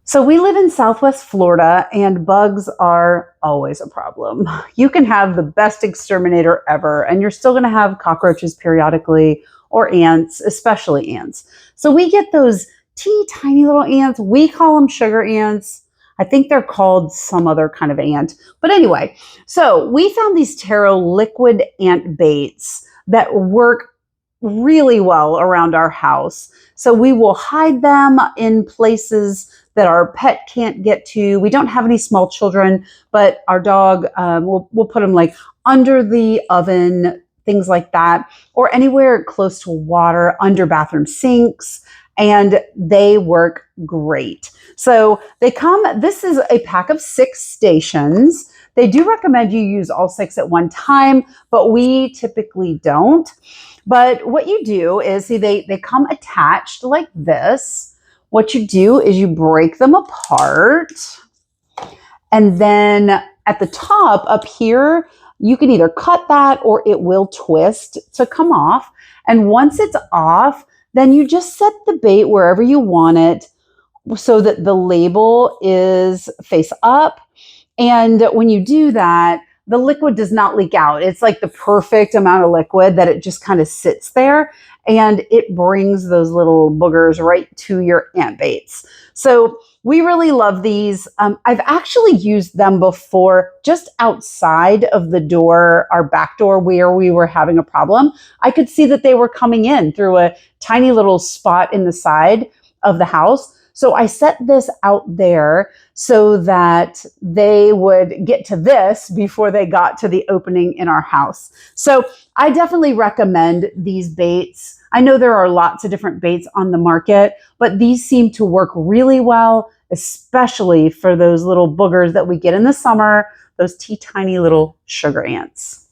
So we live in Southwest Florida and bugs are always a problem. You can have the best exterminator ever and you're still going to have cockroaches periodically or ants, especially ants. So we get those teeny tiny little ants. We call them sugar ants. I think they're called some other kind of ant. But anyway, so we found these Terro liquid ant baits that work really well around our house. So we will hide them in places that our pet can't get to. We don't have any small children, but our dog, we'll put them like under the oven, things like that, or anywhere close to water, under bathroom sinks, and they work great. So they come, this is a pack of 6 stations. They do recommend you use all 6 at one time, but we typically don't. But what you do is, see, they come attached like this. What you do is you break them apart. And then at the top up here, you can either cut that or it will twist to come off. And once it's off, then you just set the bait wherever you want it so that the label is face up. And when you do that, the liquid does not leak out. It's like the perfect amount of liquid that it just kind of sits there and it brings those little boogers right to your ant baits. So we really love these. I've actually used them before just outside of the door, our back door where we were having a problem. I could see that they were coming in through a tiny little spot in the side of the house. So I set this out there so that they would get to this before they got to the opening in our house. So I definitely recommend these baits. I know there are lots of different baits on the market, but these seem to work really well, especially for those little boogers that we get in the summer, those teeny tiny little sugar ants.